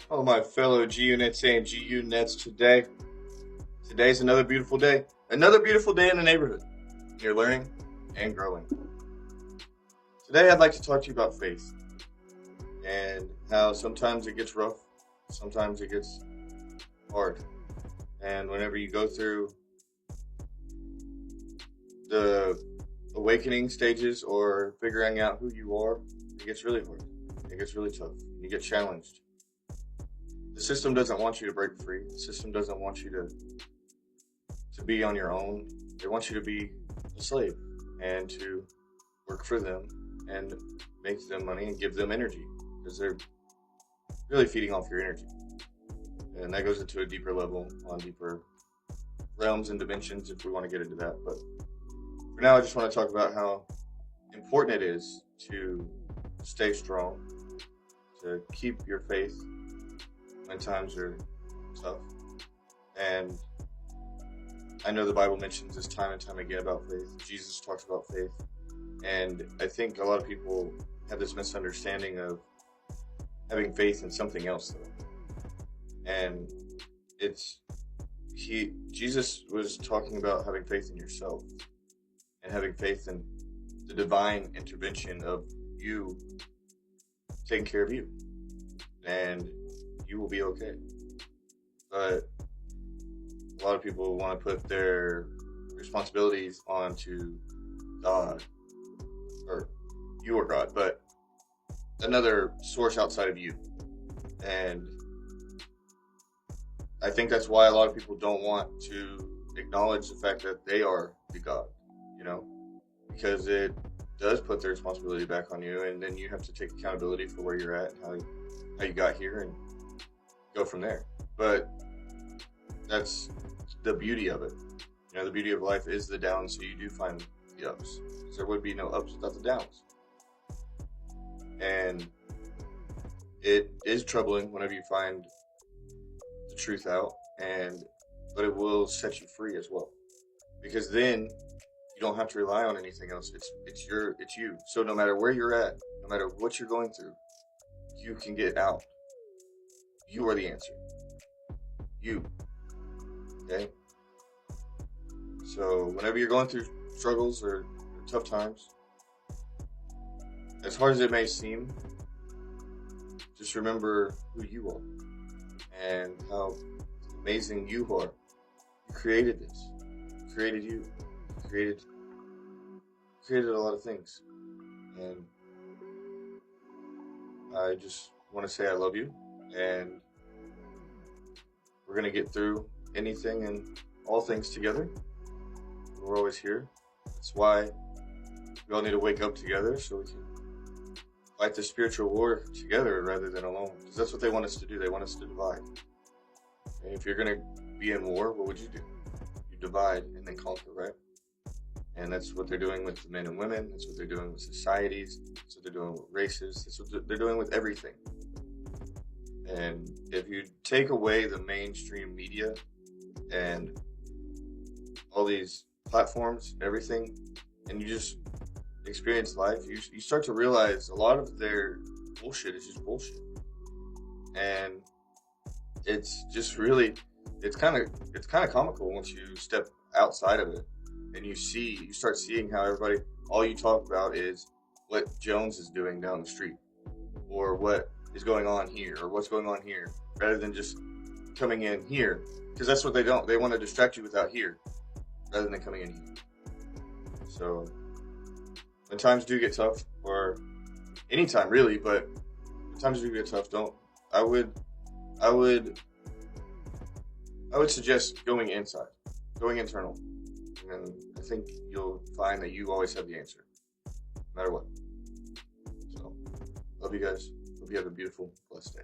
All my fellow G Units and G Units today. Today's another beautiful day. Another beautiful day in the neighborhood. You're learning and growing. Today I'd like to talk to you about faith and how sometimes it gets rough, sometimes it gets hard. And whenever you go through the awakening stages or figuring out who you are, it gets really hard. It gets really tough. You get challenged. The system doesn't want you to break free. The system doesn't want you to be on your own. They want you to be a slave and to work for them and make them money and give them energy because they're really feeding off your energy. And that goes into a deeper level on deeper realms and dimensions if we want to get into that. But for now, I just want to talk about how important it is to stay strong, to keep your faith when times are tough. And I know the Bible mentions this time and time again about faith. Jesus talks about faith. And I think a lot of people have this misunderstanding of having faith in something else, though. And Jesus was talking about having faith in yourself and having faith in the divine intervention of you taking care of you. And you will be okay. But a lot of people want to put their responsibilities onto God, or you or God, but another source outside of you. And I think that's why a lot of people don't want to acknowledge the fact that they are the God, because it does put the responsibility back on you, and then you have to take accountability for where you're at and how you got here and go from there. But that's the beauty of it. The beauty of life is the downs, so you do find the ups. Because there would be no ups without the downs. And it is troubling whenever you find the truth out, but it will set you free as well. Because then you don't have to rely on anything else. It's you. So no matter where you're at, no matter what you're going through, you can get out. You are the answer. You. Okay? So whenever you're going through struggles or tough times, as hard as it may seem, just remember who you are and how amazing you are. You created this. You created you. You created a lot of things. And I just want to say I love you. And we're going to get through anything and all things together. We're always here. That's why we all need to wake up together so we can fight the spiritual war together rather than alone. Because that's what they want us to do. They want us to divide. And if you're going to be in war, what would you do? You divide and then conquer, right? And that's what they're doing with the men and women. That's what they're doing with societies. That's what they're doing with races. That's what they're doing with everything. And if you take away the mainstream media and all these platforms, everything, and you just experience life, you start to realize a lot of their bullshit is just bullshit. And it's just really, it's kind of comical once you step outside of it and you start seeing how everybody, all you talk about is what Jones is doing down the street or what is going on here or what's going on here, rather than just coming in here, because that's what they want to distract you with out here rather than coming in here. So when times do get tough, or anytime really, but when times do get tough, I would suggest going inside, going internal, and I think you'll find that you always have the answer no matter what. So love you guys. Hope you have a beautiful, blessed day.